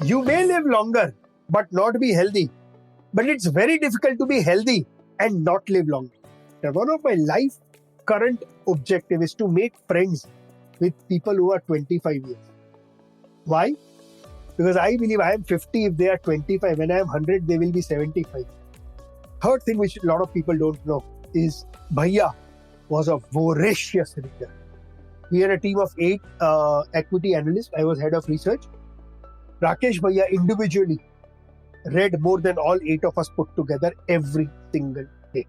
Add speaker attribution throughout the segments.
Speaker 1: You may live longer, but not be healthy. But it's very difficult to be healthy and not live long. Now, one of my life current objective is to make friends with people who are 25 years. Why? Because I believe I am 50 if they are 25. When I am 100, they will be 75. Third thing which a lot of people don't know is Bhaiya was a voracious reader. We had a team of 8 equity analysts. I was head of research. Rakesh Bhaiya individually read more than all 8 of us put together every single day.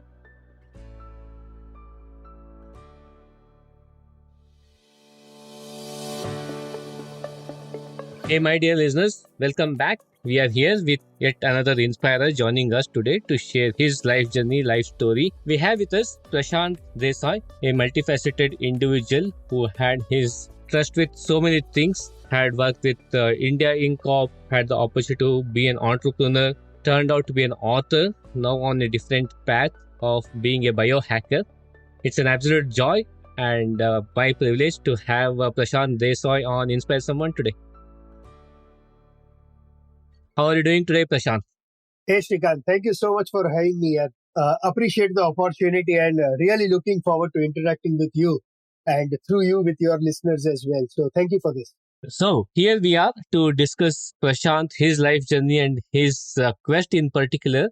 Speaker 2: Hey, my dear listeners, welcome back. We are here with yet another inspirer joining us today to share his life journey, life story. We have with us Prashant Desai, a multifaceted individual who had his trust with so many things, had worked with India Inc. Corp, had the opportunity to be an entrepreneur, turned out to be an author, now on a different path of being a biohacker. It's an absolute joy and my privilege to have Prashant Desai on Inspire Someone today. How are you doing today, Prashant?
Speaker 1: Hey Shrikant, thank you so much for having me. Appreciate the opportunity and really looking forward to interacting with you and through you with your listeners as well. So thank you for this.
Speaker 2: So, here we are to discuss Prashant, his life journey, and his quest in particular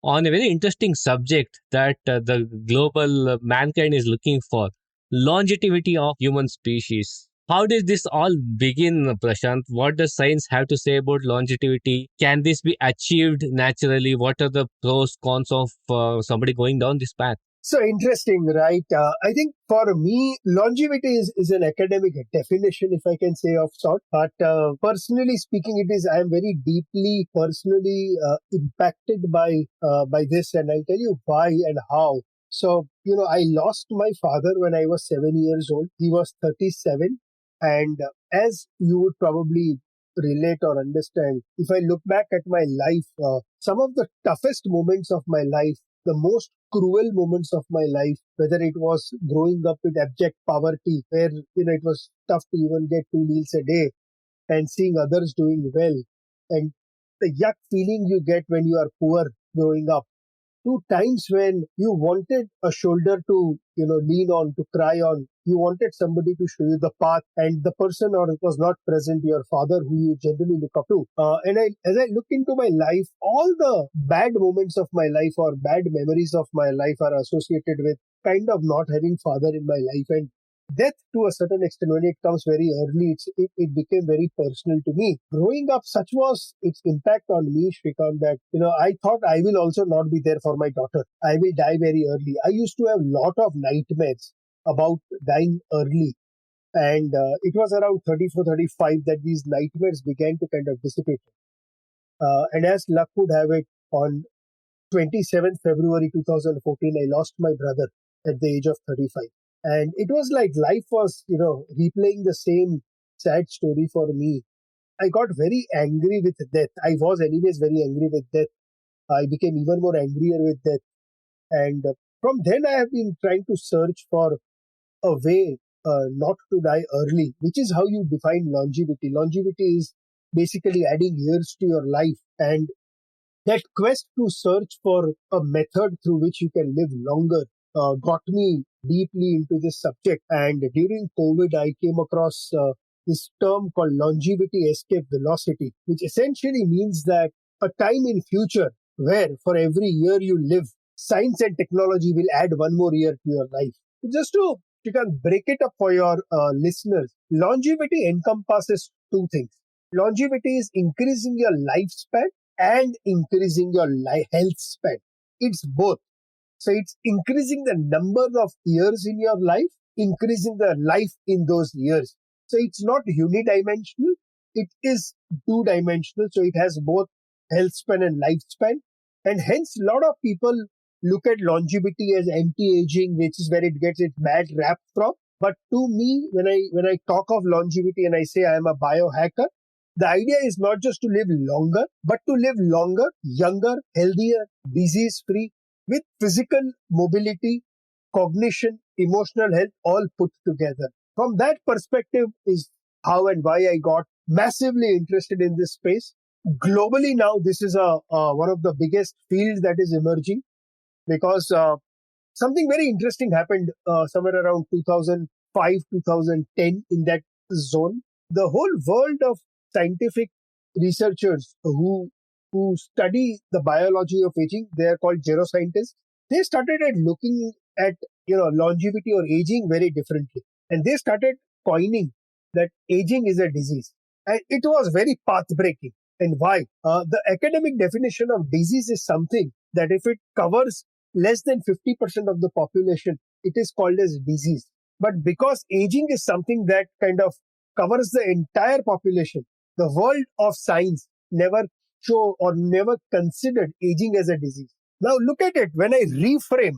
Speaker 2: on a very interesting subject that the global mankind is looking for: longevity of human species. How did this all begin, Prashant? What does science have to say about longevity? Can this be achieved naturally? What are the pros, cons of somebody going down this path?
Speaker 1: So interesting, right? I think for me, longevity is an academic definition, if I can say of sort. But personally speaking, I am very deeply personally impacted by this, and I'll tell you why and how. So I lost my father when I was 7 years old. He was 37, and as you would probably relate or understand, if I look back at my life, some of the toughest moments of my life, the most cruel moments of my life, whether it was growing up with abject poverty, where it was tough to even get 2 meals a day, and seeing others doing well, and the yuck feeling you get when you are poor growing up, to times when you wanted a shoulder to lean on, to cry on. You wanted somebody to show you the path, and the person or it was not present, your father who you generally look up to. As I look into my life, all the bad moments of my life or bad memories of my life are associated with kind of not having father in my life. And death, to a certain extent, when it comes very early, it became very personal to me. Growing up, such was its impact on me, Shrikant, that I thought I will also not be there for my daughter. I will die very early. I used to have lot of nightmares about dying early, and it was around 34, 35 that these nightmares began to kind of dissipate. And as luck would have it, on 27th February 2014, I lost my brother at the age of 35. And it was like life was, replaying the same sad story for me. I got very angry with death. I was anyways very angry with death. I became even more angrier with death. And from then I have been trying to search for a way not to die early, which is how you define longevity. Longevity is basically adding years to your life. And that quest to search for a method through which you can live longer got me deeply into this subject. And during COVID, I came across this term called longevity escape velocity, which essentially means that a time in future where for every year you live, science and technology will add one more year to your life. Just to you can break it up for your listeners, longevity encompasses two things. Longevity is increasing your lifespan and increasing your health span. It's both. So it's increasing the number of years in your life, increasing the life in those years. So it's not unidimensional, it is two-dimensional. So it has both health span and lifespan. And hence, a lot of people look at longevity as anti-aging, which is where it gets its bad rap from. But to me, when I talk of longevity and I say I am a biohacker, the idea is not just to live longer, but to live longer, younger, healthier, disease-free, with physical mobility, cognition, emotional health all put together. From that perspective is how and why I got massively interested in this space. globally now this is a one of the biggest fields that is emerging because something very interesting happened somewhere around 2005 2010 in that zone. The whole world of scientific researchers who study the biology of aging, they are called geroscientists. They started at looking at longevity or aging very differently, and they started coining that aging is a disease, and it was very path breaking. And why? The academic definition of disease is something that if it covers less than 50% of the population, it is called as disease. But because aging is something that kind of covers the entire population, the world of science never show or never considered aging as a disease. Now look at it, when I reframe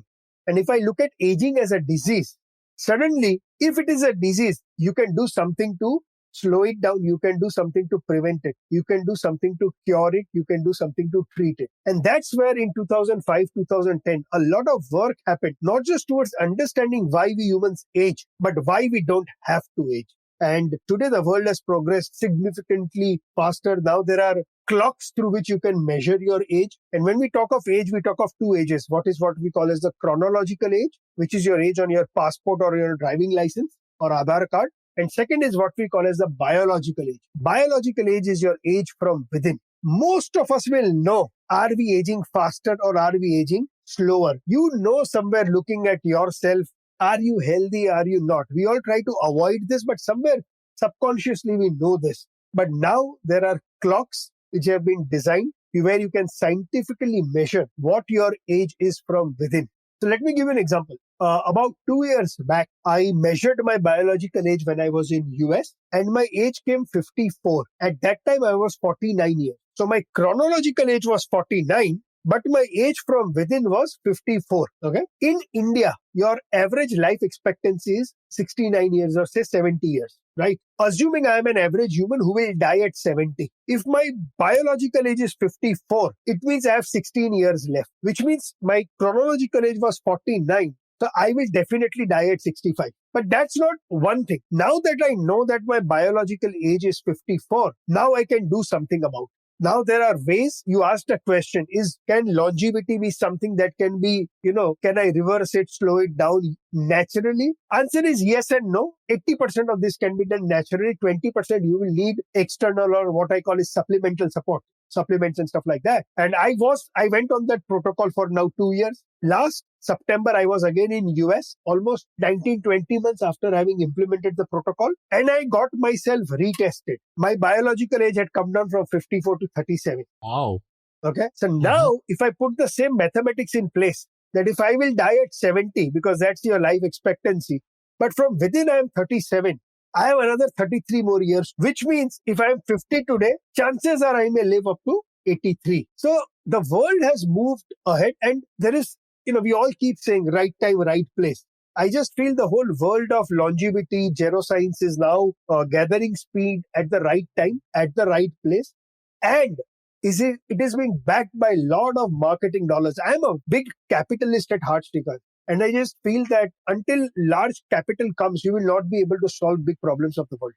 Speaker 1: and if I look at aging as a disease, suddenly if it is a disease, you can do something to slow it down, you can do something to prevent it, you can do something to cure it, you can do something to treat it. And that's where in 2005 2010 a lot of work happened, not just towards understanding why we humans age, but why we don't have to age. And today the world has progressed significantly faster. Now there are clocks through which you can measure your age. And when we talk of age, we talk of two ages. What we call as the chronological age, which is your age on your passport or your driving license or Aadhaar card. And second is what we call as the biological age. Biological age is your age from within. Most of us will know, are we aging faster or are we aging slower? You know somewhere looking at yourself, are you healthy, are you not? We all try to avoid this, but somewhere subconsciously we know this. But now there are clocks which have been designed where you can scientifically measure what your age is from within. So let me give you an example. About 2 years back, I measured my biological age when I was in US, and my age came 54. At that time, I was 49 years. So my chronological age was 49, but my age from within was 54. Okay. In India, your average life expectancy is 69 years or say 70 years, right? Assuming I am an average human who will die at 70. If my biological age is 54, it means I have 16 years left, which means my chronological age was 49. So I will definitely die at 65. But that's not one thing. Now that I know that my biological age is 54, now I can do something about it. Now there are ways. You asked a question, can longevity be something that can be, can I reverse it, slow it down naturally? Answer is yes and no. 80% of this can be done naturally. 20% you will need external or what I call is supplemental support, supplements and stuff like that. And I went on that protocol for now 2 years. Last September, I was again in US, almost 19, 20 months after having implemented the protocol, and I got myself retested. My biological age had come down from 54 to 37.
Speaker 2: Wow.
Speaker 1: Okay. So now, if I put the same mathematics in place, that if I will die at 70, because that's your life expectancy, but from within I am 37, I have another 33 more years, which means if I am 50 today, chances are I may live up to 83. So the world has moved ahead, and there is, we all keep saying right time, right place. I just feel the whole world of longevity, geroscience is now gathering speed at the right time, at the right place. And it is being backed by a lot of marketing dollars. I am a big capitalist at heart, Srikant. And I just feel that until large capital comes, you will not be able to solve big problems of the world.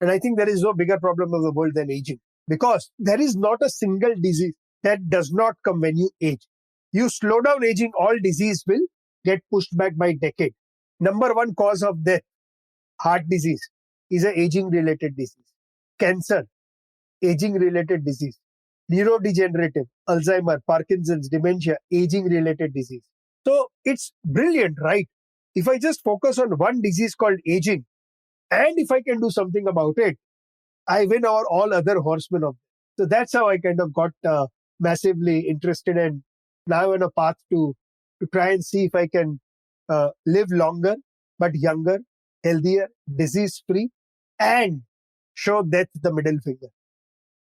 Speaker 1: And I think there is no bigger problem of the world than aging, because there is not a single disease that does not come when you age. You slow down aging, all disease will get pushed back by decade. Number one cause of death, heart disease, is a aging related disease. Cancer, aging related disease. Neurodegenerative, Alzheimer, Parkinson's, dementia, aging related disease. So it's brilliant, right? If I just focus on one disease called aging, and if I can do something about it, I win over all other horsemen of. So that's how I kind of got massively interested, and now in a path to try and see if I can live longer, but younger, healthier, disease free, and show death the middle finger.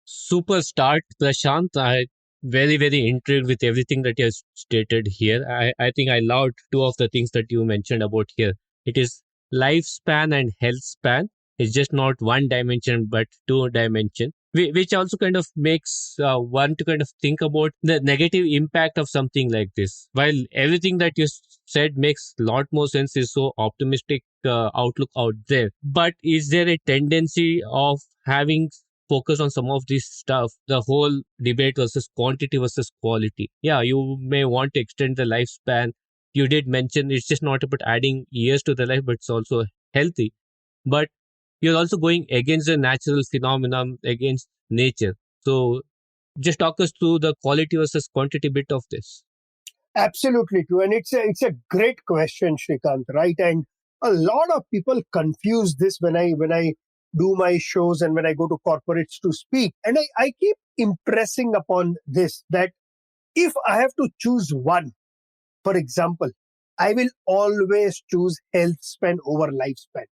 Speaker 2: Super start, Prashant. I very, very intrigued with everything that you have stated here. I think I loved two of the things that you mentioned about here. It is lifespan and health span. It's just not one dimension, but two dimension, which also kind of makes one to kind of think about the negative impact of something like this. While everything that you said makes a lot more sense, is so optimistic outlook out there. But is there a tendency of having focus on some of this stuff, the whole debate versus quantity versus quality. Yeah, you may want to extend the lifespan. You did mention it's just not about adding years to the life, but it's also healthy. But you're also going against the natural phenomenon, against nature. So just talk us through the quality versus quantity bit of this.
Speaker 1: Absolutely true. And it's a great question, Shrikant, right? And a lot of people confuse this when I do my shows and when I go to corporates to speak. And I keep impressing upon this that if I have to choose one, for example, I will always choose health span over lifespan.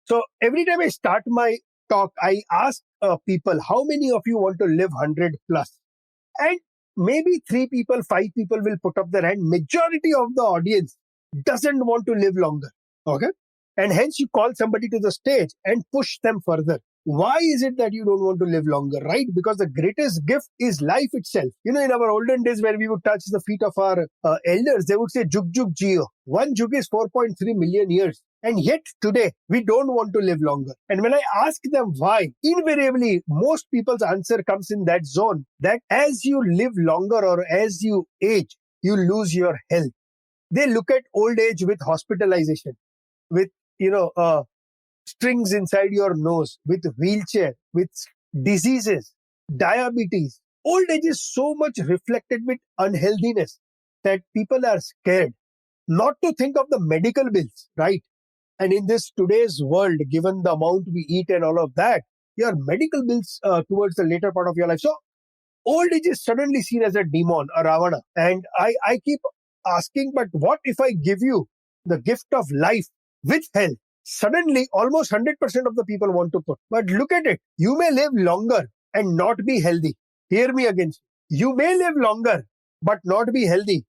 Speaker 1: So every time I start my talk, I ask people, how many of you want to live 100 plus? And maybe three people, five people will put up their hand. Majority of the audience doesn't want to live longer. Okay. And hence you call somebody to the stage and push them further. Why is it that you don't want to live longer, right? Because the greatest gift is life itself. In our olden days where we would touch the feet of our elders, they would say, Juk Juk Jio. One Juk is 4.3 million years. And yet today, we don't want to live longer. And when I ask them why, invariably, most people's answer comes in that zone that as you live longer or as you age, you lose your health. They look at old age with hospitalization, with, strings inside your nose, with wheelchair, with diseases, diabetes. Old age is so much reflected with unhealthiness that people are scared not to think of the medical bills, right? And in this today's world, given the amount we eat and all of that, your medical bills towards the later part of your life. So old age is suddenly seen as a demon, a Ravana. And I keep asking, but what if I give you the gift of life with health? Suddenly, almost 100% of the people want to put. But look at it. You may live longer and not be healthy. Hear me again. You may live longer, but not be healthy.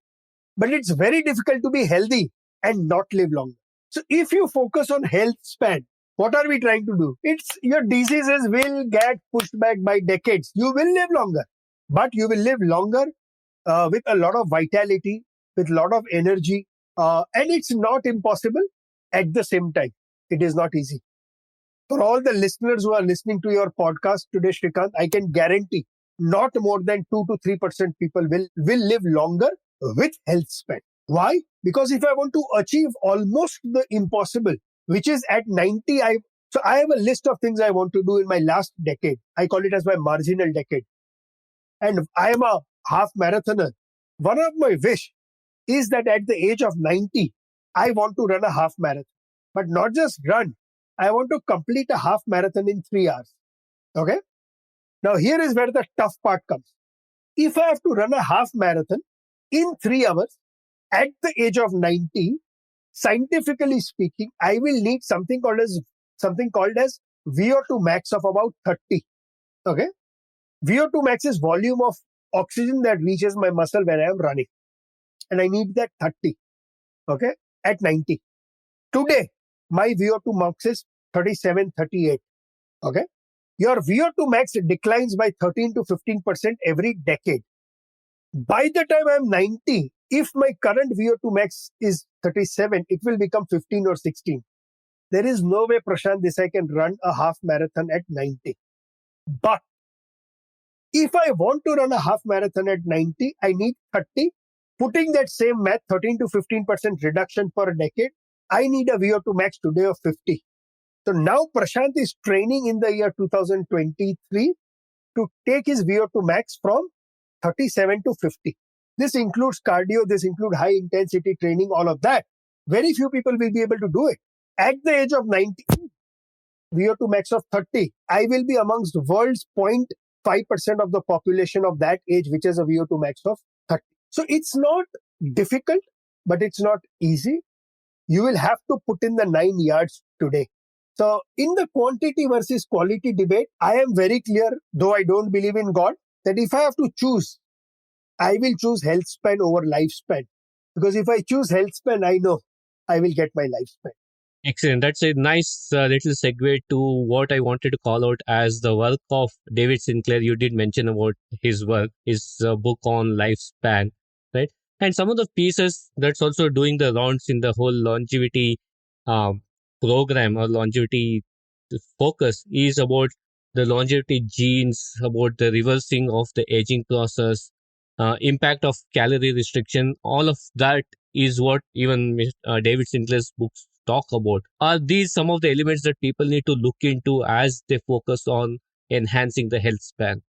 Speaker 1: But it's very difficult to be healthy and not live longer. So if you focus on health span, what are we trying to do? It's your diseases will get pushed back by decades. You will live longer, but you will live longer with a lot of vitality, with a lot of energy. And it's not impossible at the same time. It is not easy. For all the listeners who are listening to your podcast today, Shrikant, I can guarantee not more than 2 to 3% people will live longer with health span. Why? Because if I want to achieve almost the impossible, which is at 90, I have a list of things I want to do in my last decade. I call it as my marginal decade. And I am a half marathoner. One of my wish is that at the age of 90, I want to run a half marathon. But not just run. I want to complete a half marathon in 3 hours. Okay? Now here is where the tough part comes. If I have to run a half marathon in 3 hours at the age of 90, scientifically speaking, I will need something called as VO2 max of about 30. Okay? VO2 max is volume of oxygen that reaches my muscle when I am running. And I need that 30. Okay? At 90. Today, my VO2 max is 37, 38. Okay? Your VO2 max declines by 13 to 15% every decade. By the time I'm 90, if my current VO2 max is 37, it will become 15 or 16. There is no way Prashant Desai can run a half marathon at 90. But if I want to run a half marathon at 90, I need 30. Putting that same math, 13 to 15% reduction per decade, I need a VO2 max today of 50. So now Prashant is training in the year 2023 to take his VO2 max from 37 to 50. This includes cardio, this includes high intensity training, all of that. Very few people will be able to do it. At the age of 90, VO2 max of 30, I will be amongst the world's 0.5% of the population of that age, which has a VO2 max of 30. So it's not difficult, but it's not easy. You will have to put in the 9 yards today. So in the quantity versus quality debate, I am very clear, though I don't believe in God, that if I have to choose, I will choose health span over lifespan. Because if I choose health span, I know I will get my lifespan.
Speaker 2: Excellent. That's a nice little segue to what I wanted to call out as the work of David Sinclair. You did mention about his work, his book on lifespan, right? And some of the pieces that's also doing the rounds in the whole longevity um, program or longevity focus is about the longevity genes, about the reversing of the aging process, impact of calorie restriction. All of that is what even David Sinclair's books talk about. Are these some of the elements that people need to look into as they focus on enhancing the health span?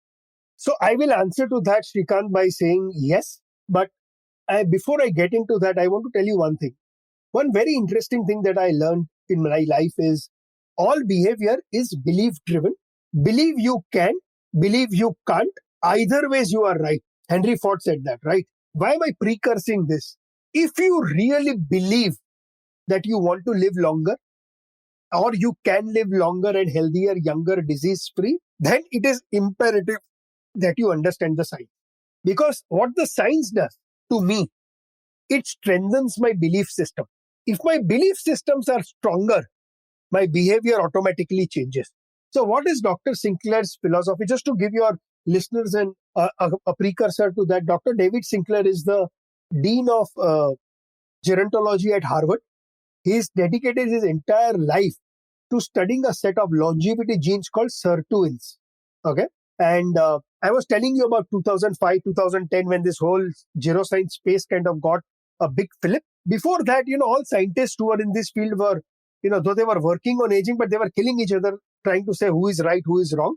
Speaker 1: So I will answer to that, Shrikant, by saying yes. But before I get into that, I want to tell you one thing. One very interesting thing that I learned in my life is all behavior is belief driven. Believe you can, believe you can't. Either ways, you are right. Henry Ford said that, right? Why am I precursing this? If you really believe that you want to live longer, or you can live longer and healthier, younger, disease free, then it is imperative that you understand the science. Because what the science does to me, it strengthens my belief system. If my belief systems are stronger, my behavior automatically changes. So, what is Dr. Sinclair's philosophy? Just to give your listeners a precursor to that, Dr. David Sinclair is the Dean of Gerontology at Harvard. He's dedicated his entire life to studying a set of longevity genes called sirtuins. Okay. And I was telling you about 2005, 2010, when this whole geroscience space kind of got a big fillip. Before that, all scientists who were in this field were, though they were working on aging, but they were killing each other, trying to say who is right, who is wrong.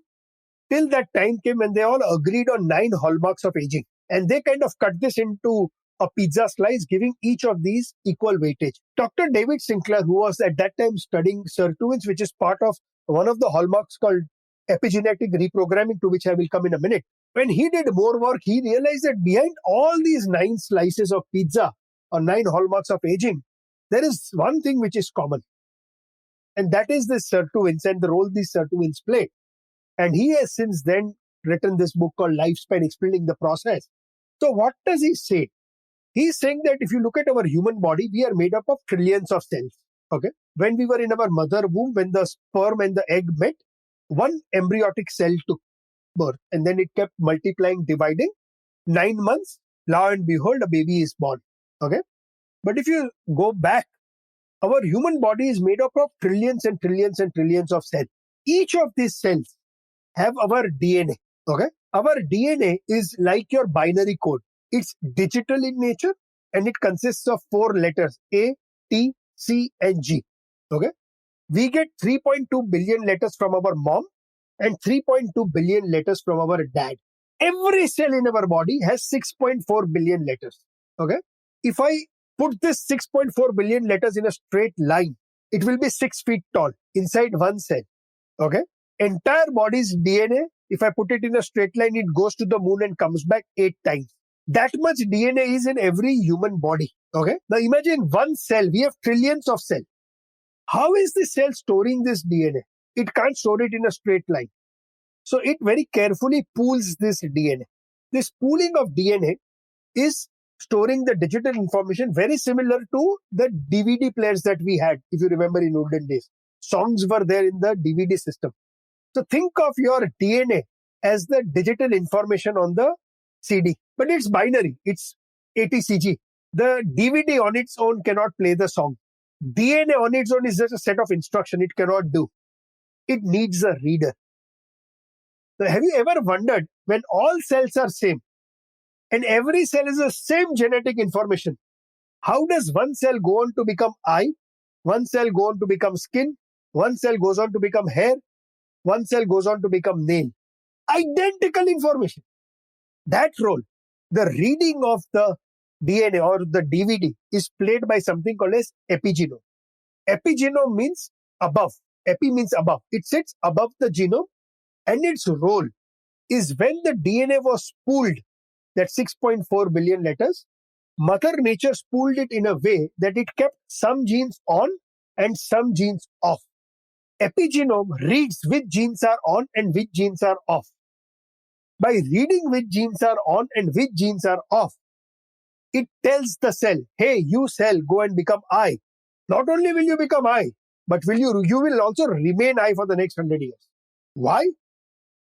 Speaker 1: Till that time came when they all agreed on 9 hallmarks of aging. And they kind of cut this into a pizza slice, giving each of these equal weightage. Dr. David Sinclair, who was at that time studying sirtuins, which is part of one of the hallmarks called epigenetic reprogramming, to which I will come in a minute. When he did more work, he realized that behind all these 9 slices of pizza or 9 hallmarks of aging, there is one thing which is common. And that is the sirtuins and the role these sirtuins play. And he has since then written this book called Lifespan, explaining the process. So what does he say? He's saying that if you look at our human body, we are made up of trillions of cells. Okay. When we were in our mother womb, when the sperm and the egg met, one embryotic cell took birth, and then it kept multiplying, dividing. 9 months, lo and behold, a baby is born. Okay. But if you go back, our human body is made up of trillions and trillions and trillions of cells. Each of these cells have our DNA. Okay. Our DNA is like your binary code. It's digital in nature and it consists of 4 letters A, T, C, and G. Okay. We get 3.2 billion letters from our mom and 3.2 billion letters from our dad. Every cell in our body has 6.4 billion letters. Okay. If I put this 6.4 billion letters in a straight line, it will be 6 feet tall inside one cell. Okay. Entire body's DNA, if I put it in a straight line, it goes to the moon and comes back 8 times. That much DNA is in every human body. Okay. Now imagine one cell. We have trillions of cells. How is the cell storing this DNA? It can't store it in a straight line. So it very carefully pools this DNA. This pooling of DNA is storing the digital information very similar to the DVD players that we had, if you remember in olden days. Songs were there in the DVD system. So think of your DNA as the digital information on the CD, but it's binary. It's ATCG. The DVD on its own cannot play the song. DNA on its own is just a set of instruction. It cannot do. It needs a reader. So have you ever wondered, when all cells are same and every cell is the same genetic information, how does one cell go on to become eye? One cell go on to become skin? One cell goes on to become hair? One cell goes on to become nail. Identical information. That role, the reading of the DNA or the DVD, is played by something called as epigenome. Epigenome means above. Epi means above. It sits above the genome, and its role is when the DNA was spooled, that 6.4 billion letters, Mother Nature spooled it in a way that it kept some genes on and some genes off. Epigenome reads which genes are on and which genes are off. By reading which genes are on and which genes are off, it tells the cell, hey, you cell, go and become eye. Not only will you become eye, but you will also remain eye for the next 100 years. Why?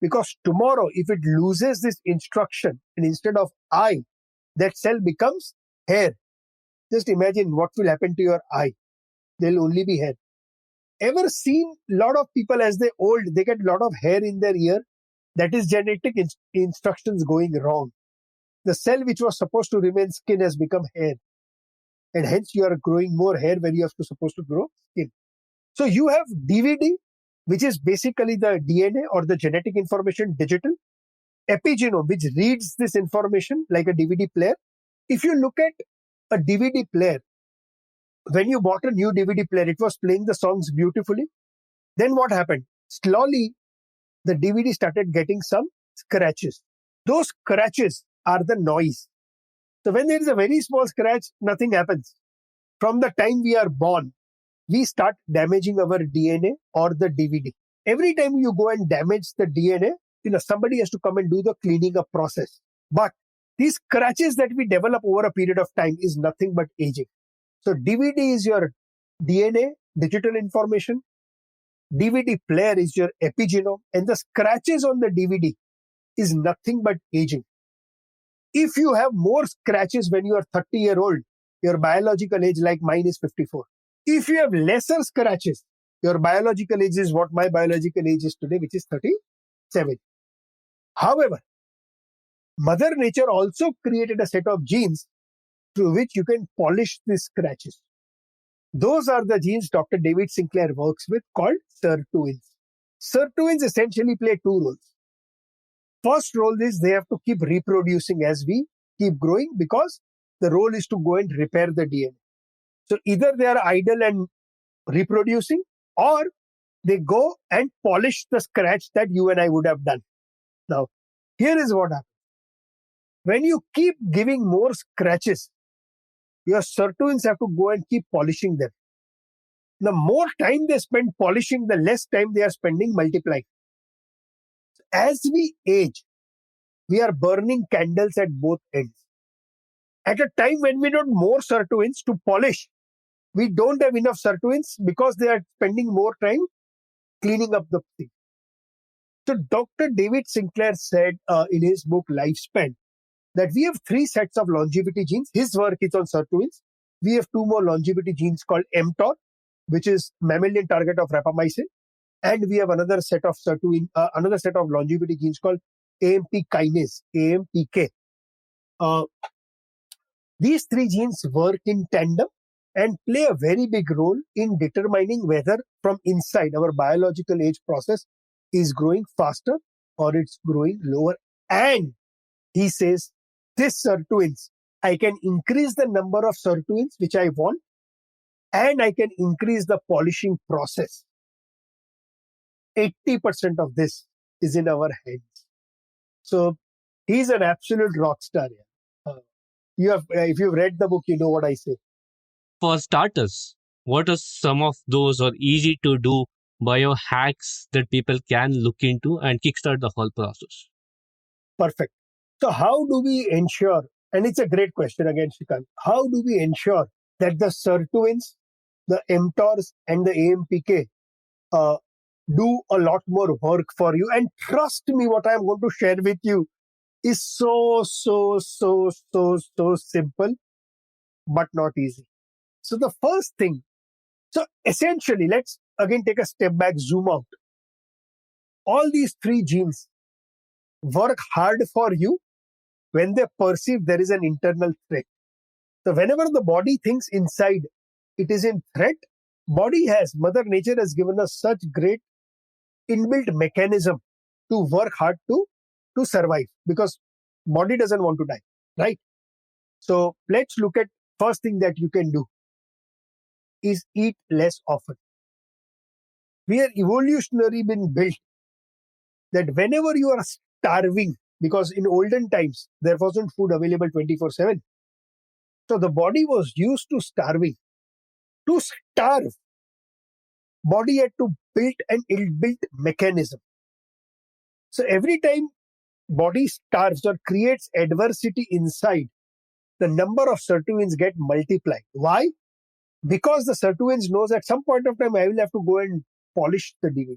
Speaker 1: Because tomorrow, if it loses this instruction and instead of eye, that cell becomes hair. Just imagine what will happen to your eye. There will only be hair. ever seen a lot of people as they old, they get a lot of hair in their ear? That is genetic instructions going wrong. The cell which was supposed to remain skin has become hair. And hence you are growing more hair where you have to supposed to grow skin. So you have DVD, which is basically the DNA or the genetic information digital. Epigenome, which reads this information like a DVD player. If you look at a DVD player, when you bought a new DVD player, it was playing the songs beautifully. Then what happened? Slowly, the DVD started getting some scratches. Those scratches are the noise. So when there is a very small scratch, nothing happens. From the time we are born, we start damaging our DNA or the DVD. Every time you go and damage the DNA, somebody has to come and do the cleaning up process. But these scratches that we develop over a period of time is nothing but aging. So DVD is your DNA, digital information. DVD player is your epigenome, and the scratches on the DVD is nothing but aging. If you have more scratches when you are 30-year-old, your biological age, like mine, is 54. If you have lesser scratches, your biological age is what my biological age is today, which is 37. However, Mother Nature also created a set of genes through which you can polish these scratches. Those are the genes Dr. David Sinclair works with, called sirtuins. Sirtuins essentially play two roles. First role is they have to keep reproducing as we keep growing, because the role is to go and repair the DNA. So either they are idle and reproducing, or they go and polish the scratch that you and I would have done. Now, here is what happens. When you keep giving more scratches, your sirtuins have to go and keep polishing them. The more time they spend polishing, the less time they are spending multiplying. As we age, we are burning candles at both ends. At a time when we need more sirtuins to polish, we don't have enough sirtuins because they are spending more time cleaning up the thing. So Dr. David Sinclair said in his book Lifespan that we have 3 sets of longevity genes. His work is on sirtuins. We have 2 more longevity genes called mTOR, which is mammalian target of rapamycin, and we have another set of longevity genes called AMP kinase, AMPK. These 3 genes work in tandem and play a very big role in determining whether from inside our biological age process is growing faster or it's growing lower. And he says, this sirtuins, I can increase the number of sirtuins which I want, and I can increase the polishing process. 80% of this is in our hands. So he's an absolute rock star. If you've read the book, you know what I say.
Speaker 2: For starters, what are some of those or easy to do biohacks that people can look into and kickstart the whole process?
Speaker 1: Perfect. So how do we ensure, and it's a great question again, Shrikant, how do we ensure that the sirtuins, the mTORs and the AMPK do a lot more work for you? And trust me, what I'm going to share with you is so simple, but not easy. So the first thing, so essentially, let's again take a step back, zoom out. All these 3 genes work hard for you when they perceive there is an internal threat. So whenever the body thinks inside it is in threat, Mother Nature has given us such great inbuilt mechanism to work hard to survive, because body doesn't want to die, right? So let's look at first thing that you can do is eat less often. We are evolutionary been built that whenever you are starving, because in olden times there wasn't food available 24/7, so the body was used to starving. To starve, body had to build an inbuilt mechanism. So every time body starves or creates adversity inside, the number of sirtuins get multiplied. Why? Because the sirtuins knows at some point of time I will have to go and polish the DVD.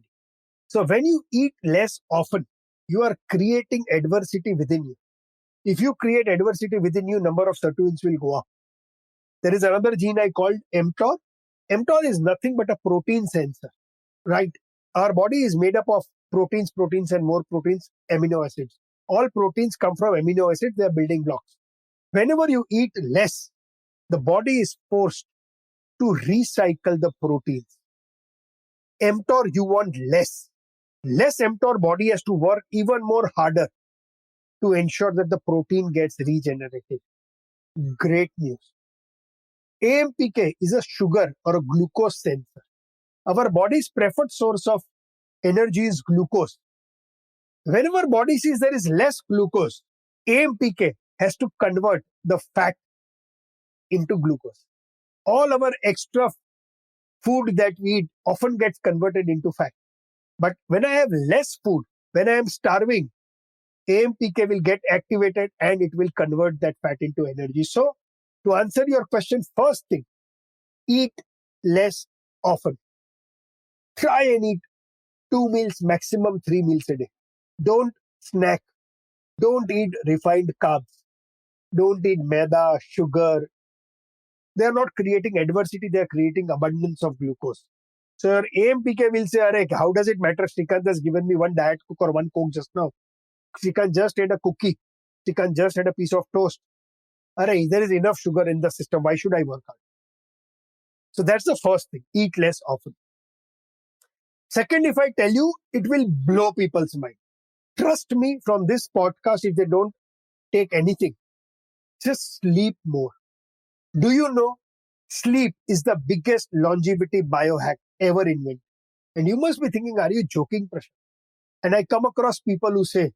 Speaker 1: So when you eat less often, you are creating adversity within you. If you create adversity within you, number of sirtuins will go up. There is another gene I called mTOR. mTOR is nothing but a protein sensor, right? Our body is made up of proteins, and more proteins, amino acids. All proteins come from amino acids, they are building blocks. Whenever you eat less, the body is forced to recycle the proteins. mTOR, you want less. Less mTOR, body has to work even more harder to ensure that the protein gets regenerated. Great news. AMPK is a sugar or a glucose sensor. Our body's preferred source of energy is glucose. Whenever body sees there is less glucose, AMPK has to convert the fat into glucose. All our extra food that we eat often gets converted into fat. But when I have less food, when I am starving, AMPK will get activated and it will convert that fat into energy. So, to answer your question, first thing, eat less often. Try and eat 2 meals, maximum 3 meals a day. Don't snack. Don't eat refined carbs. Don't eat maida, sugar. They are not creating adversity, they are creating abundance of glucose. So your AMPK will say, Arey, how does it matter? Shrikant has given me one Diet Coke or one Coke just now. Shrikant just ate a cookie. Shrikant just had a piece of toast. Arey, there is enough sugar in the system. Why should I work hard? So that's the first thing. Eat less often. Second, if I tell you, it will blow people's mind. Trust me, from this podcast, if they don't take anything, just sleep more. Do you know sleep is the biggest longevity biohack ever invented? And you must be thinking, are you joking, Prashant? And I come across people who say,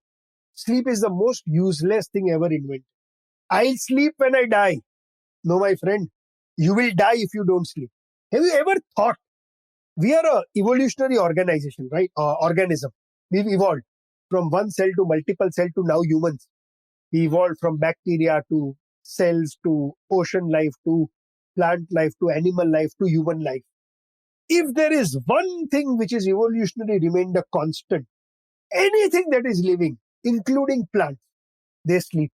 Speaker 1: sleep is the most useless thing ever invented. I'll sleep when I die. No, my friend, you will die if you don't sleep. Have you ever thought we are a evolutionary organization, right? Organism. We've evolved from one cell to multiple cell to now humans. We evolved from bacteria to cells to ocean life to plant life to animal life to human life. If there is one thing which is evolutionary remained a constant, anything that is living, including plants, they sleep.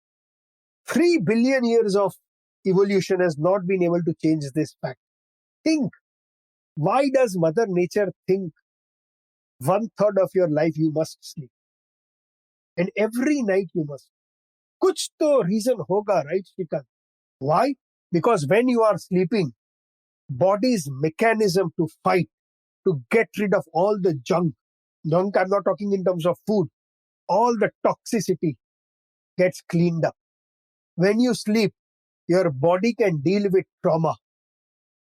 Speaker 1: 3 billion years of evolution has not been able to change this fact. Think, why does Mother Nature think 1/3 of your life you must sleep? And every night you must. Kuch to reason hoga, right, Shrikant? Why? Because when you are sleeping, body's mechanism to fight, to get rid of all the junk, I'm not talking in terms of food, all the toxicity gets cleaned up. When you sleep, your body can deal with trauma.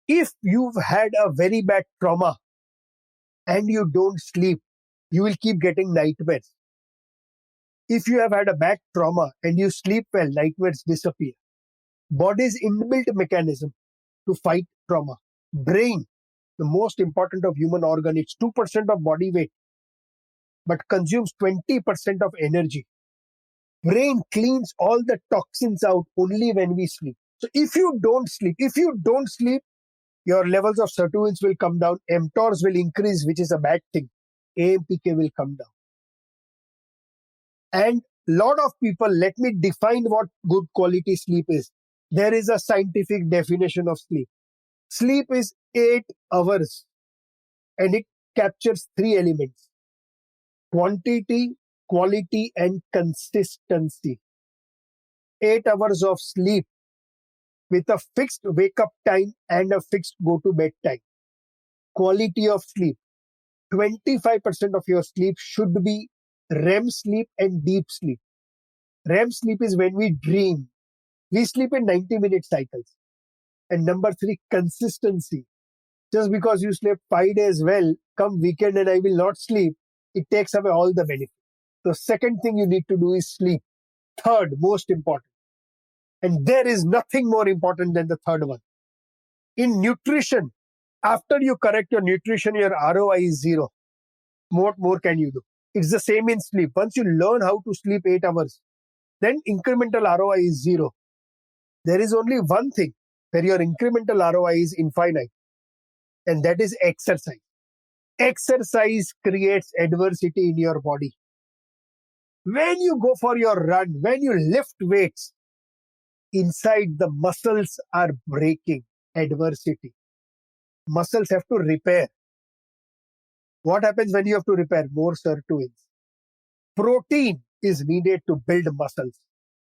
Speaker 1: If you've had a very bad trauma and you don't sleep, you will keep getting nightmares. If you have had a bad trauma and you sleep well, nightmares disappear. Body's inbuilt mechanism to fight trauma. Brain, the most important of human organ, it's 2% of body weight, but consumes 20% of energy. Brain cleans all the toxins out only when we sleep. So if you don't sleep, your levels of sirtuins will come down, mTORs will increase, which is a bad thing. AMPK will come down. And lot of people, let me define what good quality sleep is. There is a scientific definition of sleep. Sleep is 8 hours and it captures 3 elements: quantity, quality, and consistency. 8 hours of sleep with a fixed wake up time and a fixed go to bed time. Quality of sleep. 25% of your sleep should be REM sleep and deep sleep. REM sleep is when we dream. We sleep in 90-minute cycles. And number 3, consistency. Just because you slept 5 days well, come weekend and I will not sleep, it takes away all the benefit. The second thing you need to do is sleep. Third, most important. And there is nothing more important than the third one. In nutrition, after you correct your nutrition, your ROI is 0. What more can you do? It's the same in sleep. Once you learn how to sleep 8 hours, then incremental ROI is 0. There is only one thing where your incremental ROI is infinite, and that is exercise. Exercise creates adversity in your body. When you go for your run, when you lift weights, inside the muscles are breaking. Adversity. Muscles have to repair. What happens when you have to repair? More sirtuins. Protein is needed to build muscles.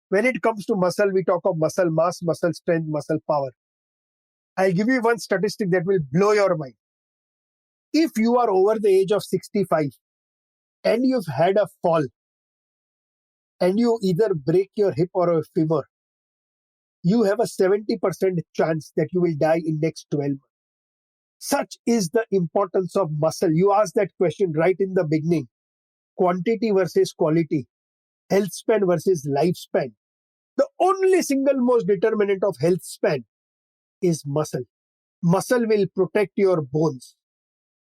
Speaker 1: When it comes to muscle, we talk of muscle mass, muscle strength, muscle power. I'll give you one statistic that will blow your mind. If you are over the age of 65 and you've had a fall and you either break your hip or a femur, you have a 70% chance that you will die in next 12 months. Such is the importance of muscle. You asked that question right in the beginning. Quantity versus quality, health span versus lifespan. The only single most determinant of health span is muscle. Muscle will protect your bones.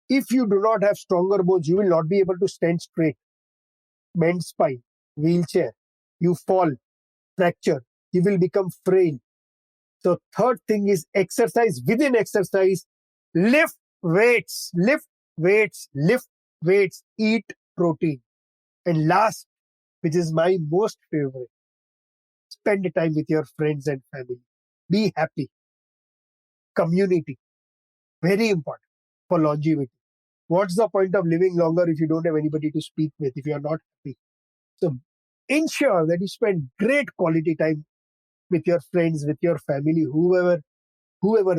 Speaker 1: If you do not have stronger bones, you will not be able to stand straight, bend spine, wheelchair. You fall, fracture, you will become frail. So, third thing is exercise. Within exercise, lift weights, lift weights, lift weights, eat protein. And last, which is my most favorite, spend time with your friends and family. Be happy. Community, very important for longevity. What's the point of living longer if you don't have anybody to speak with, if you're not happy? So ensure that you spend great quality time with your friends, with your family, whoever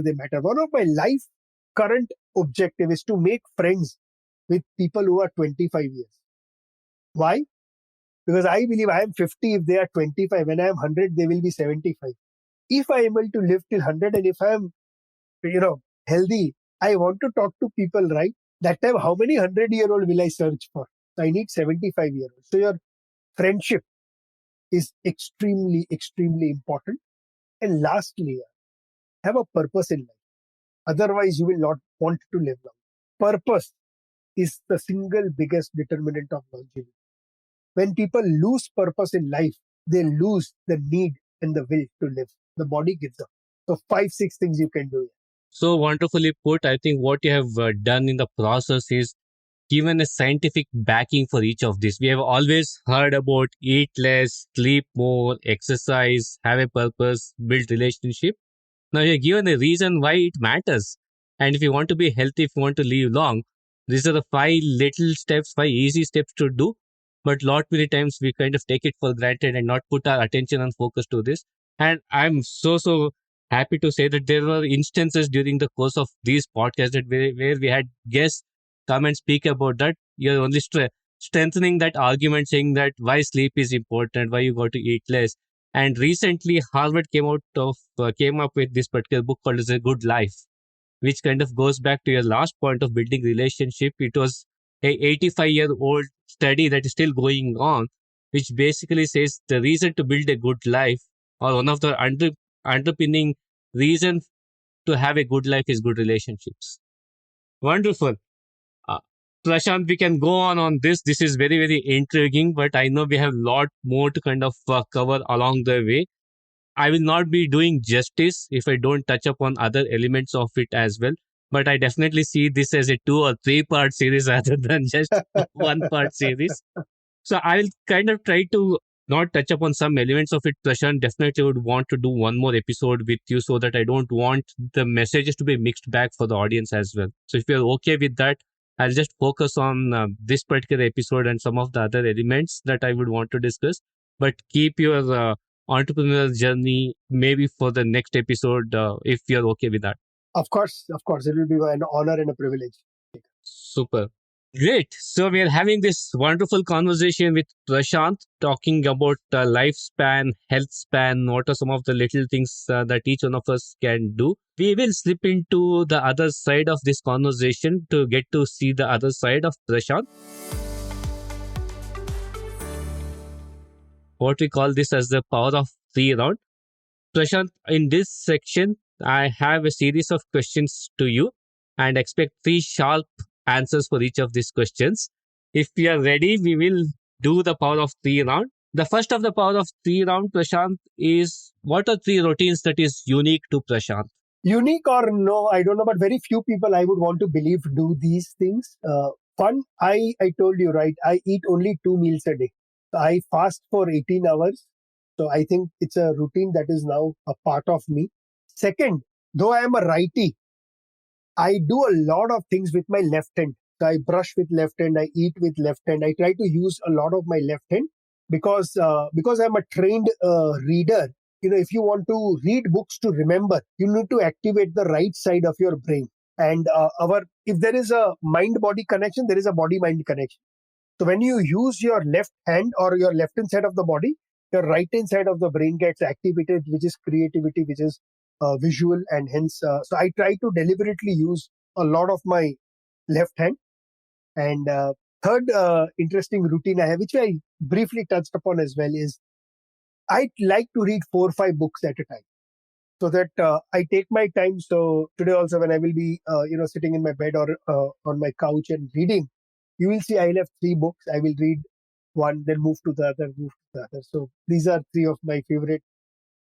Speaker 1: they matter. One of my life current objective is to make friends with people who are 25 years. Why? Because I believe I am 50, if they are 25, when I am 100, they will be 75. If I am able to live till 100 and if I am, healthy, I want to talk to people, right? That time, how many 100-year-old will I search for? I need 75-year-old. So your friendship is extremely, extremely important. And lastly, have a purpose in life. Otherwise, you will not want to live long. Purpose is the single biggest determinant of longevity. When people lose purpose in life, they lose the need and the will to live. The body gives up. So five, six things you can do.
Speaker 2: So wonderfully put. I think what you have done in the process is given a scientific backing for each of this. We have always heard about eat less, sleep more, exercise, have a purpose, build relationship. Now you're given a reason why it matters. And if you want to be healthy, if you want to live long, these are the five little steps, five easy steps to do. But lot many times we kind of take it for granted and not put our attention and focus to this. And I'm so happy to say that there were instances during the course of these podcasts that where we had guests come and speak about that. You're only strengthening that argument, saying that why sleep is important, why you got to eat less. And recently, Harvard came up with this particular book called as A Good Life, which kind of goes back to your last point of building relationship. It was a 85-year-old study that is still going on, which basically says the reason to build a good life, or one of the underpinning reason to have a good life, is good relationships. Wonderful. Uh, Prashant, we can go on this. This is very intriguing, but I know we have a lot more to kind of cover along the way. I will not be doing justice if I don't touch upon other elements of it as well. But I definitely see this as a 2 or 3 part series rather than just one part series. So I'll kind of try to not touch upon some elements of it. Prashant definitely would want to do one more episode with you so that I don't want the messages to be mixed back for the audience as well. So if you're okay with that, I'll just focus on this particular episode and some of the other elements that I would want to discuss. But keep your entrepreneurial journey maybe for the next episode if you're okay with that.
Speaker 1: Of course, it will be an honor and a privilege.
Speaker 2: Super. Great. So we are having this wonderful conversation with Prashant talking about lifespan, health span, what are some of the little things that each one of us can do. We will slip into the other side of this conversation to get to see the other side of Prashant. What we call this as the power of three round. Prashant, in this section, I have a series of questions to you and expect three sharp answers for each of these questions. If we are ready, we will do the power of three round. The first of the power of three round, Prashant, is what are three routines that is unique to Prashant?
Speaker 1: Unique or no, I don't know, but very few people I would want to believe do these things. Fun, I told you, right? I eat only 2 meals a day. I fast for 18 hours. So I think it's a routine that is now a part of me. Second, though I am a righty, I do a lot of things with my left hand. So I brush with left hand, I eat with left hand. I try to use a lot of my left hand because I'm a trained reader. If you want to read books to remember, you need to activate the right side of your brain. And our if there is a mind body connection, there is a body mind connection. So when you use your left hand or your left hand side of the body, your right hand side of the brain gets activated, which is creativity, which is visual, and hence. So I try to deliberately use a lot of my left hand. And third interesting routine I have, which I briefly touched upon as well, is I like to read 4 or 5 books at a time, so that I take my time. So today also, when I will be sitting in my bed or on my couch and reading, you will see I will have 3 books. I will read one, then move to the other, move to the other. So these are 3 of my favorite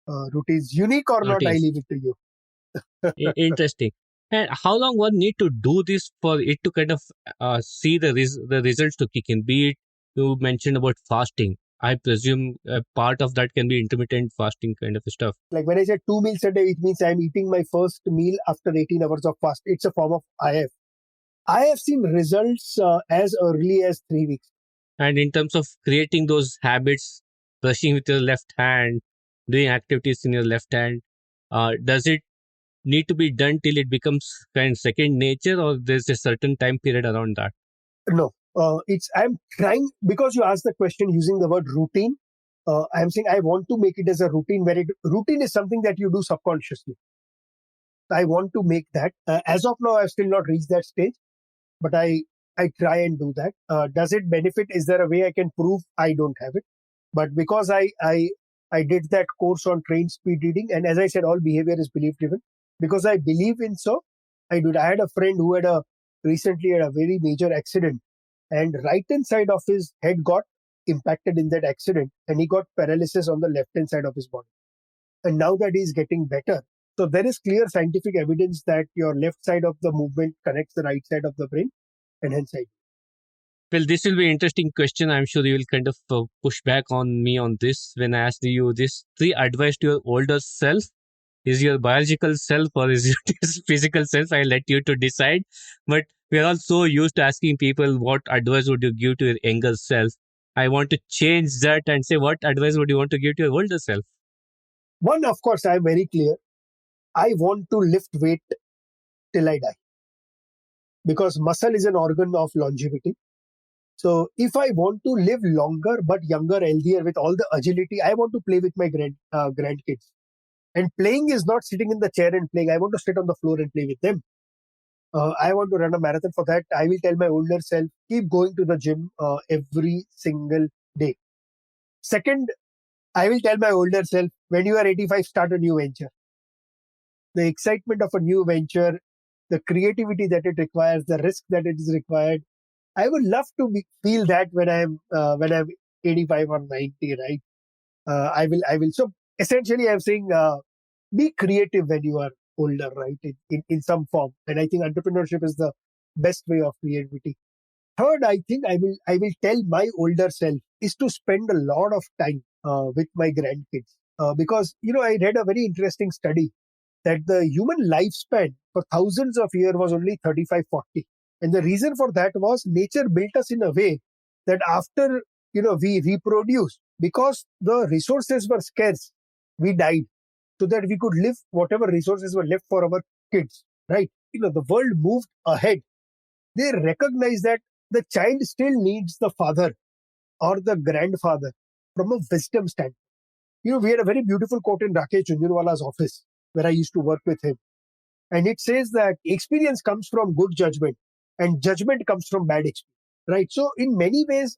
Speaker 1: routines. Unique or not, I
Speaker 2: routines.
Speaker 1: leave it to you.
Speaker 2: Interesting. And how long one need to do this for it to kind of see the results to kick in? Be it you mentioned about fasting. I presume part of that can be intermittent fasting kind of stuff.
Speaker 1: Like when I said 2 meals a day, it means I'm eating my first meal after 18 hours of fast. It's a form of IF. I have seen results as early as 3 weeks.
Speaker 2: And in terms of creating those habits, brushing with your left hand, doing activities in your left hand, does it need to be done till it becomes kind of second nature, or there's a certain time period around that?
Speaker 1: No, it's I'm trying because you asked the question using the word routine. I'm saying I want to make it as a routine where routine is something that you do subconsciously. I want to make that. As of now, I've still not reached that stage, but I try and do that. Does it benefit? Is there a way I can prove? I don't have it, but because I did that course on trained speed reading, and as I said, all behavior is belief driven. Because I believe in so, I did. I had a friend who recently had a very major accident, and right hand side of his head got impacted in that accident, and he got paralysis on the left hand side of his body. And now that he's getting better, so there is clear scientific evidence that your left side of the movement connects the right side of the brain, and hence I.
Speaker 2: Well, this will be an interesting question. I'm sure you will kind of push back on me on this when I ask you this. Three advice to your older self. Is your biological self or is it physical self? I'll let you to decide. But we are all so used to asking people what advice would you give to your younger self. I want to change that and say what advice would you want to give to your older self?
Speaker 1: One, of course, I'm very clear. I want to lift weight till I die because muscle is an organ of longevity. So if I want to live longer but younger, healthier with all the agility, I want to play with my grandkids. And playing is not sitting in the chair and playing. I want to sit on the floor and play with them. I want to run a marathon. For that, I will tell my older self, keep going to the gym every single day. Second, I will tell my older self, when you are 85, start a new venture. The excitement of a new venture, the creativity that it requires, the risk that it is required. I would love to feel that when I'm 85 or 90, right? I will. So essentially, I'm saying be creative when you are older, right? In some form, and I think entrepreneurship is the best way of creativity. Third, I think I will tell my older self is to spend a lot of time with my grandkids because I read a very interesting study that the human lifespan for thousands of years was only 35, 40. And the reason for that was nature built us in a way that after we reproduced, because the resources were scarce, we died so that we could live whatever resources were left for our kids, right? The world moved ahead. They recognize that the child still needs the father or the grandfather from a wisdom standpoint. We had a very beautiful quote in Rakesh Jhunjhunwala's office where I used to work with him. And it says that experience comes from good judgment and judgment comes from bad experience. Right. So, in many ways,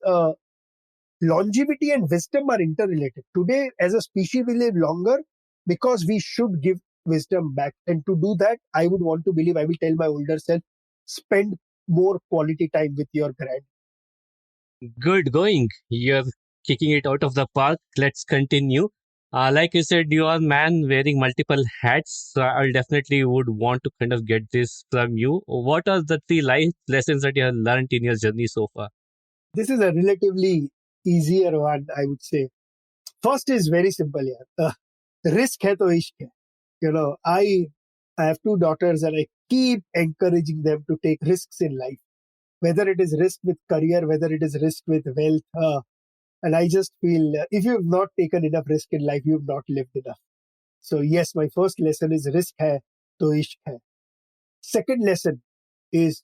Speaker 1: longevity and wisdom are interrelated. Today, as a species, we live longer because we should give wisdom back. And to do that, I would want to believe, I will tell my older self, spend more quality time with your grand.
Speaker 2: Good going. You're kicking it out of the park. Let's continue. Like you said, you are man wearing multiple hats. So I'll definitely would want to kind of get this from you. What are the three life lessons that you have learned in your journey so far?
Speaker 1: This is a relatively easier one, I would say. First is very simple. Yeah. Risk hai to ishq hai. I I have two daughters and I keep encouraging them to take risks in life, whether it is risk with career, whether it is risk with wealth. And I just feel if you have not taken enough risk in life, you have not lived enough. So yes, my first lesson is risk hai to ishq hai. Second lesson is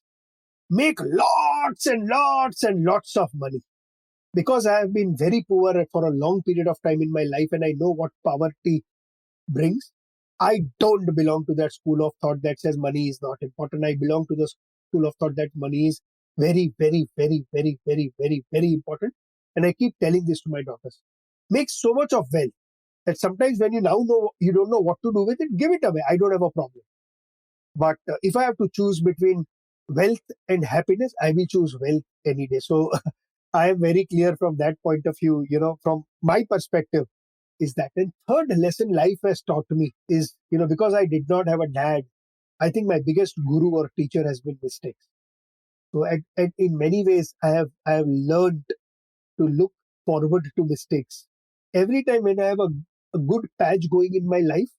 Speaker 1: make lots and lots and lots of money. Because I have been very poor for a long period of time in my life and I know what poverty brings. I don't belong to that school of thought that says money is not important. I belong to the school of thought that money is very, very, very, very, very, very, very important. And I keep telling this to my daughters. Make so much of wealth that sometimes when you now know you don't know what to do with it, give it away. I don't have a problem. But if I have to choose between wealth and happiness, I will choose wealth any day. So I am very clear from that point of view, from my perspective is that. And third lesson life has taught me is, because I did not have a dad, I think my biggest guru or teacher has been mistakes. So in many ways, I have learned to look forward to mistakes. Every time when I have a good patch going in my life,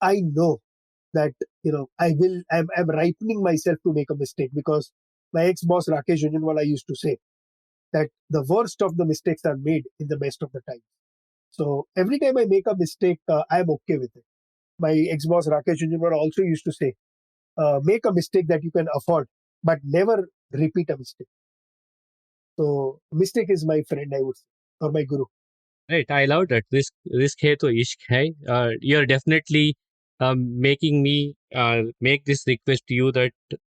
Speaker 1: I know that I'm ripening myself to make a mistake because my ex-boss Rakesh Jhunjhunwala used to say that the worst of the mistakes are made in the best of the time. So every time I make a mistake, I'm okay with it. My ex-boss Rakesh Jhunjhunwala also used to say, make a mistake that you can afford, but never repeat a mistake. So mistake is my friend, I would say, or my guru.
Speaker 2: Right, I love that. Risk hai to ishq hai. You're definitely making me make this request to you that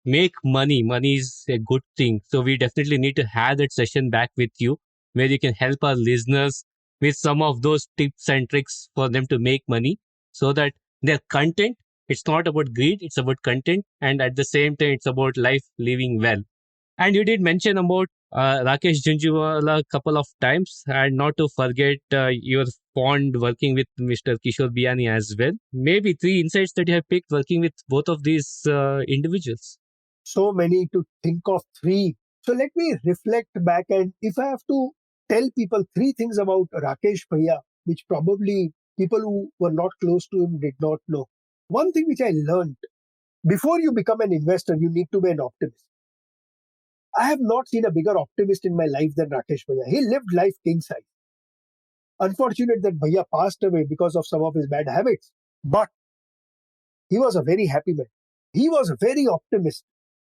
Speaker 2: make money. Money is a good thing. So we definitely need to have that session back with you where you can help our listeners with some of those tips and tricks for them to make money so that their content, it's not about greed, it's about content. And at the same time, it's about life living well. And you did mention about Rakesh Junjunwala a couple of times, and not to forget your fond working with Mr. Kishore Biani as well. Maybe three insights that you have picked working with both of these individuals.
Speaker 1: So many to think of three. So let me reflect back, and if I have to tell people three things about Rakesh Bhaiya, which probably people who were not close to him did not know. One thing which I learned, before you become an investor, you need to be an optimist. I have not seen a bigger optimist in my life than Rakesh Bhaiya. He lived life king size. Unfortunate that Bhaiya passed away because of some of his bad habits, but he was a very happy man. He was very optimistic.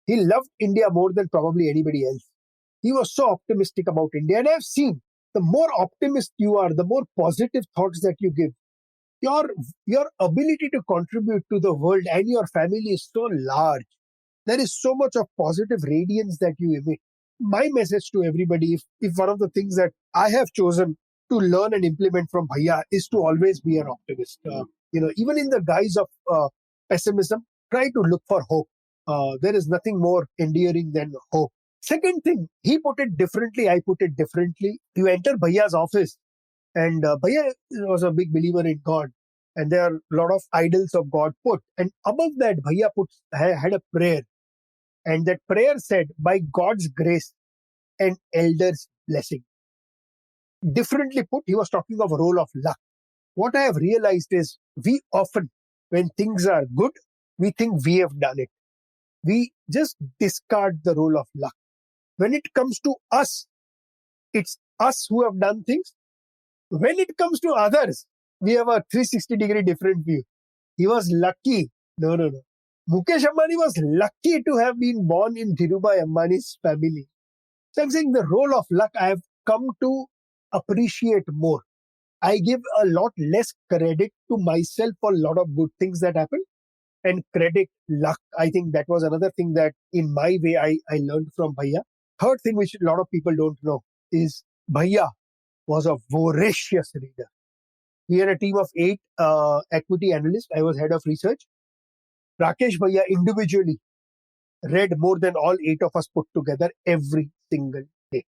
Speaker 1: He loved India more than probably anybody else. He was so optimistic about India. And I've seen the more optimist you are, the more positive thoughts that you give, your your ability to contribute to the world and your family is so large. There is so much of positive radiance that you emit. My message to everybody, if one of the things that I have chosen to learn and implement from Bhaiya is to always be an optimist. Even in the guise of pessimism, try to look for hope. There is nothing more endearing than hope. Second thing, he put it differently, I put it differently. You enter Bhaiya's office, and Bhaiya was a big believer in God. And there are a lot of idols of God put. And above that, Bhaiya had a prayer. And that prayer said, by God's grace and elders' blessing. Differently put, he was talking of a role of luck. What I have realized is we often, when things are good, we think we have done it. We just discard the role of luck. When it comes to us, it's us who have done things. When it comes to others, we have a 360-degree different view. He was lucky. No, no, no. Mukesh Ambani was lucky to have been born in Dhirubhai Ambani's family. So I'm saying the role of luck I have come to appreciate more. I give a lot less credit to myself for a lot of good things that happen and credit luck. I think that was another thing that in my way I learned from Bhaiya. Third thing which a lot of people don't know is Bhaiya was a voracious reader. We had a team of 8 equity analysts. I was head of research. Rakesh Bhaiya individually read more than all 8 of us put together every single day.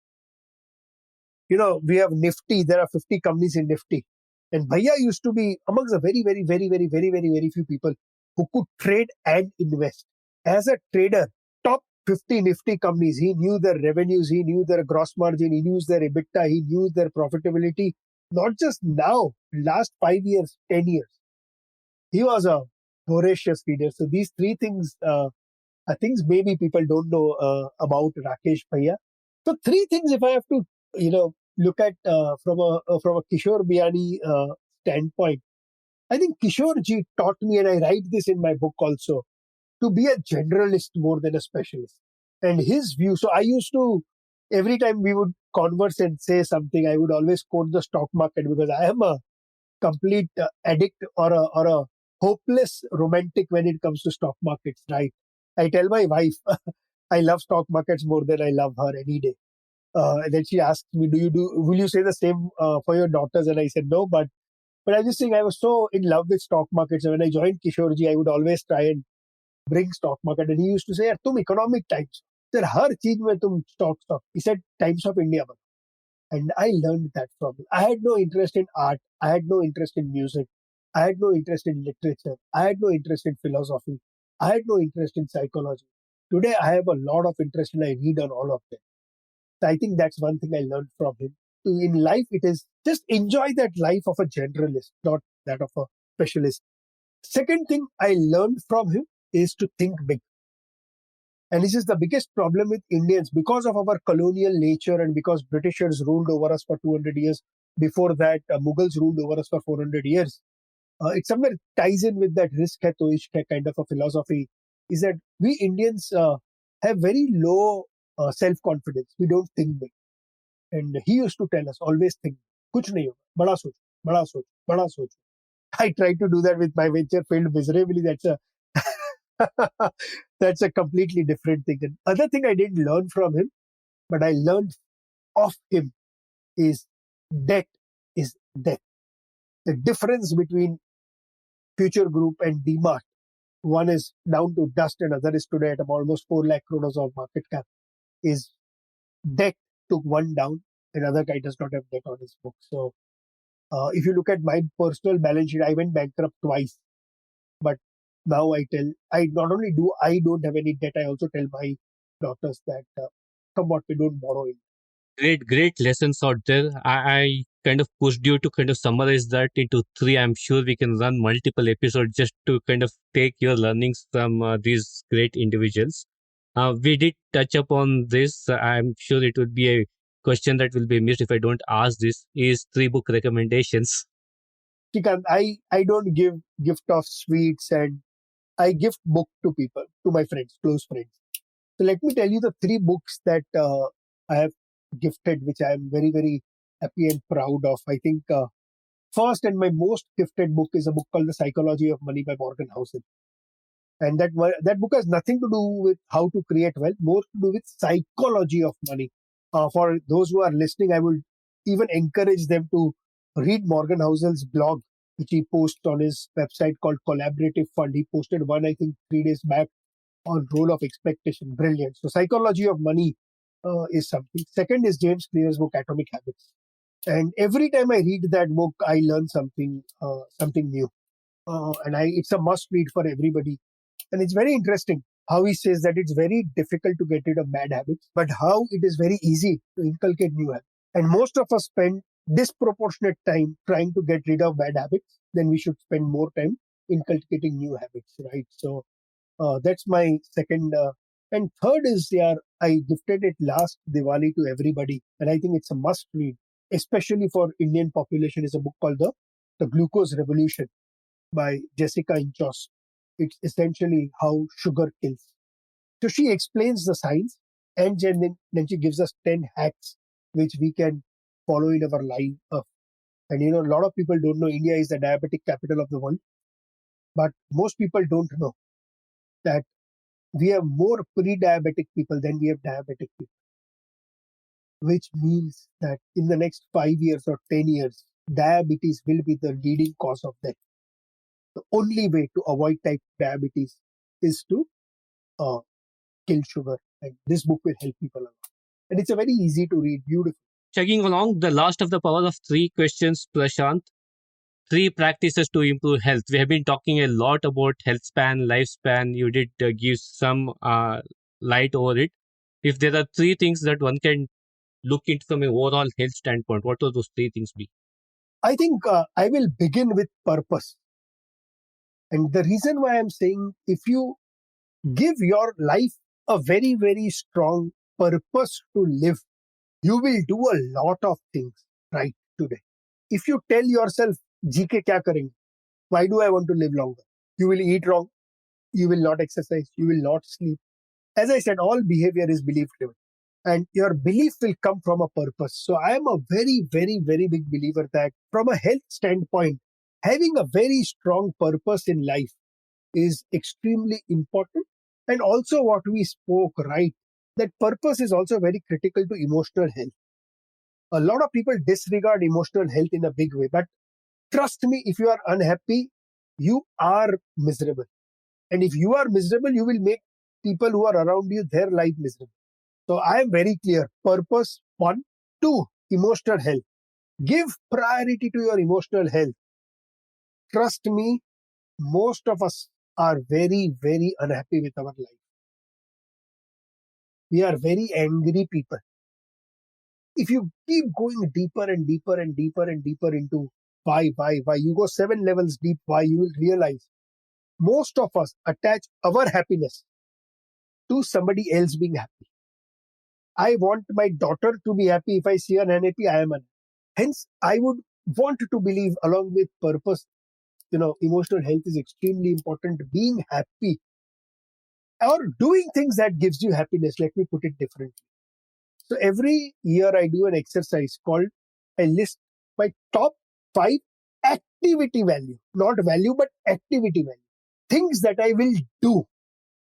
Speaker 1: We have Nifty. There are 50 companies in Nifty. And Bhaiya used to be amongst the very, very, very, very, very, very, very few people who could trade and invest. As a trader, top 50 Nifty companies, he knew their revenues, he knew their gross margin, he knew their EBITDA, he knew their profitability. Not just now, last 5 years, 10 years. He was a voracious reader. So these three things are things maybe people don't know about Rakesh Bhaiya. So three things, if I have to, look at from a Kishore Biyani standpoint, I think Kishore ji taught me, and I write this in my book also, to be a generalist more than a specialist. And his view. So I used to, every time we would converse and say something, I would always quote the stock market because I am a complete addict or a hopeless romantic when it comes to stock markets. Right? I tell my wife I love stock markets more than I love her any day. And then she asked me, will you say the same for your daughters? And I said no, but I just think I was so in love with stock markets. And when I joined Kishorji, I would always try and bring stock market. And he used to say, यार तुम economic times, sir हर चीज में तुम stock. He said Times of India. And I learned that from him. I had no interest in art. I had no interest in music. I had no interest in literature. I had no interest in philosophy. I had no interest in psychology. Today, I have a lot of interest and I read on all of them. So I think that's one thing I learned from him. In life, it is just enjoy that life of a generalist, not that of a specialist. Second thing I learned from him is to think big. And this is the biggest problem with Indians because of our colonial nature and because Britishers ruled over us for 200 years. Before that, Mughals ruled over us for 400 years. It somewhere ties in with that risk hai to ishq hai kind of a philosophy. Is that we Indians have very low self confidence. We don't think big. And he used to tell us, always think, kuch nahi hoga, bada socho, bada socho, bada socho. I tried to do that with my venture, failed miserably. That's a completely different thing. And other thing I didn't learn from him, but I learned of him is debt is death. The difference between Future Group and DMart, one is down to dust and other is today at about almost 4 lakh crores of market cap, is debt took one down, another guy does not have debt on his book. So if you look at my personal balance sheet, I went bankrupt twice. But now I not only do I don't have any debt, I also tell my daughters that somewhat we don't borrow in.
Speaker 2: Great lessons out there. I kind of pushed you to kind of summarize that into three. I'm sure we can run multiple episodes just to kind of take your learnings from these great individuals. We did touch upon this. I'm sure it would be a question that will be missed if I don't ask this. Is three book recommendations?
Speaker 1: Shrikant, I don't give gift of sweets and I gift book to people, to my friends, close friends. So let me tell you the three books that I have gifted, which I am very, very happy and proud of. I think first and my most gifted book is a book called The Psychology of Money by Morgan Housel. And that book has nothing to do with how to create wealth, more to do with psychology of money. For those who are listening, I would even encourage them to read Morgan Housel's blog, which he posts on his website called Collaborative Fund. He posted one, I think, 3 days back on role of expectation. Brilliant. So psychology of money is something. Second is James Clear's book Atomic Habits. And every time I read that book, I learn something new. And it's a must read for everybody. And it's very interesting how he says that it's very difficult to get rid of bad habits, but how it is very easy to inculcate new habits. And most of us spend disproportionate time trying to get rid of bad habits, then we should spend more time inculcating new habits, right? So that's my second. And third is, yeah, I gifted it last Diwali to everybody, and I think it's a must read, especially for Indian population. Is a book called the Glucose Revolution by Jessica Inchos. It's essentially how sugar kills. So she explains the science, and then she gives us 10 hacks which we can follow in our life. And a lot of people don't know India is the diabetic capital of the world, but most people don't know that we have more pre-diabetic people than we have diabetic people, which means that in the next 5 years or 10 years, diabetes will be the leading cause of death. The only way to avoid type diabetes is to uh, kill sugar. And this book will help people a lot. And it's a very easy to read, beautiful.
Speaker 2: Checking along the last of the power of three questions, Prashant. Three practices to improve health. We have been talking a lot about health span, lifespan. You did give some light over it. If there are three things that one can look into from an overall health standpoint, what will those three things be?
Speaker 1: I think I will begin with purpose. And the reason why I'm saying, if you give your life a very, very strong purpose to live, you will do a lot of things right today. If you tell yourself, GK kya karenge? Why do I want to live longer? You will eat wrong. You will not exercise. You will not sleep. As I said, all behavior is belief driven. And your belief will come from a purpose. So I am a very, very, very big believer that from a health standpoint, having a very strong purpose in life is extremely important. And also what we spoke, right? That purpose is also very critical to emotional health. A lot of people disregard emotional health in a big way, but trust me, if you are unhappy, you are miserable. And if you are miserable, you will make people who are around you, their life miserable. So I am very clear. Purpose, one. Two, emotional health. Give priority to your emotional health. Trust me, most of us are very, very unhappy with our life. We are very angry people. If you keep going deeper and deeper and deeper and deeper into why, you go 7 levels deep, why, you will realize most of us attach our happiness to somebody else being happy. I want my daughter to be happy. If I see her unhappy, I am unhappy. Hence, I would want to believe, along with purpose, emotional health is extremely important. Being happy or doing things that gives you happiness. Let me put it differently. So every year I do an exercise called, I list my top 5 activity value, not value, but activity value. Things that I will do.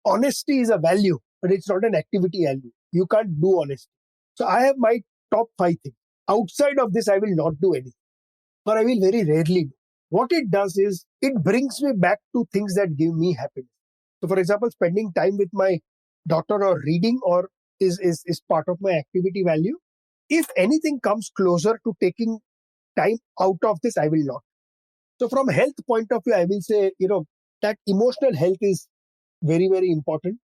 Speaker 1: Honesty is a value, but it's not an activity value. You can't do honesty. So I have my top 5 things. Outside of this, I will not do anything, or I will very rarely do. What it does is it brings me back to things that give me happiness. So, for example, spending time with my daughter or reading or is part of my activity value. If anything comes closer to taking time out of this, I will not. So, from a health point of view, I will say, that emotional health is very, very important.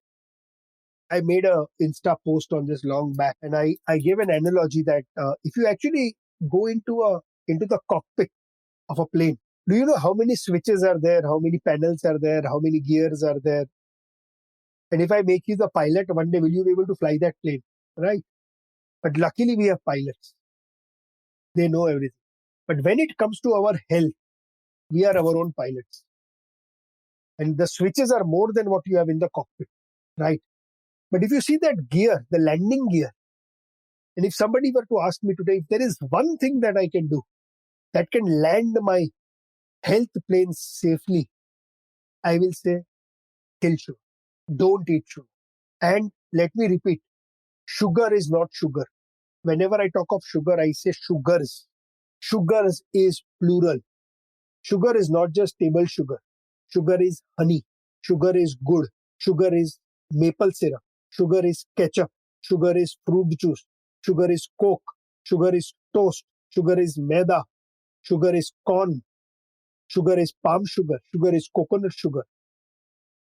Speaker 1: I made a Insta post on this long back, and I gave an analogy that if you actually go into the cockpit of a plane, do you know how many switches are there, how many panels are there, how many gears are there? And if I make you the pilot, one day will you be able to fly that plane, right? But luckily we have pilots; they know everything. But when it comes to our health, we are our own pilots, and the switches are more than what you have in the cockpit, right? But if you see that gear, the landing gear, and if somebody were to ask me today, if there is one thing that I can do that can land my health plane safely, I will say kill sugar. Don't eat sugar. And let me repeat, sugar is not sugar. Whenever I talk of sugar, I say sugars. Sugars is plural. Sugar is not just table sugar. Sugar is honey. Sugar is good. Sugar is maple syrup. Sugar is ketchup. Sugar is fruit juice. Sugar is coke. Sugar is toast. Sugar is maida. Sugar is corn. Sugar is palm sugar. Sugar is coconut sugar.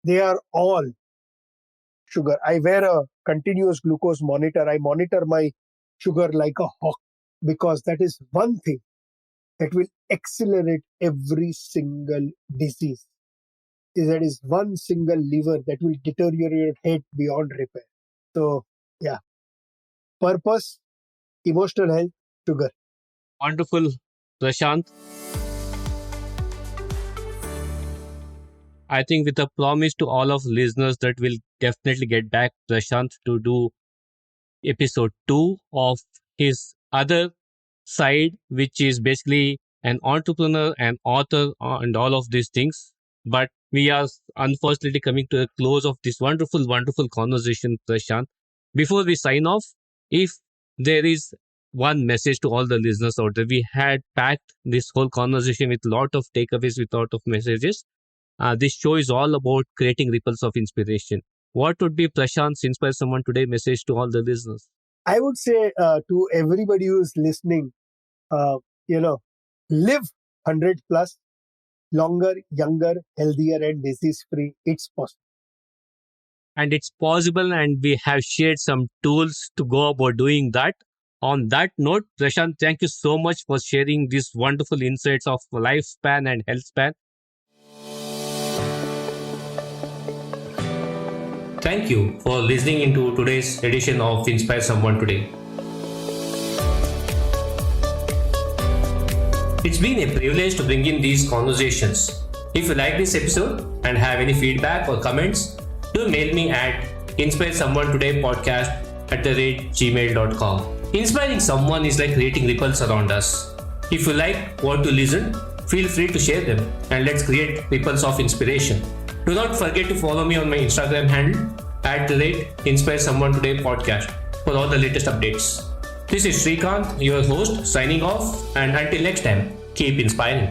Speaker 1: They are all sugar. I wear a continuous glucose monitor. I monitor my sugar like a hawk because that is one thing that will accelerate every single disease. That is one single lever that will deteriorate your head beyond repair. So, yeah, purpose, emotional health, sugar.
Speaker 2: Wonderful, Prashant. I think with a promise to all of listeners that we'll definitely get back Prashant to do episode 2 of his other side, which is basically an entrepreneur and author and all of these things. But we are unfortunately coming to a close of this wonderful, wonderful conversation, Prashant. Before we sign off, if there is one message to all the listeners out there, we had packed this whole conversation with a lot of takeaways, with a lot of messages. This show is all about creating ripples of inspiration. What would be Prashant's Inspire Someone Today message to all the listeners?
Speaker 1: I would say to everybody who's listening, uh, you know, live 100 plus, longer, younger, healthier, and disease free. It's possible.
Speaker 2: And it's possible, and we have shared some tools to go about doing that. On that note, Prashant, thank you so much for sharing these wonderful insights of lifespan and health span. Thank you for listening into today's edition of Inspire Someone Today. It's been a privilege to bring in these conversations. If you like this episode and have any feedback or comments, do mail me at inspiresomeonetodaypodcast@gmail.com. Inspiring someone is like creating ripples around us. If you like what to listen, feel free to share them and let's create ripples of inspiration. Do not forget to follow me on my Instagram handle @InspireSomeoneTodayPodcast for all the latest updates. This is Srikanth, your host, signing off, and until next time, keep inspiring.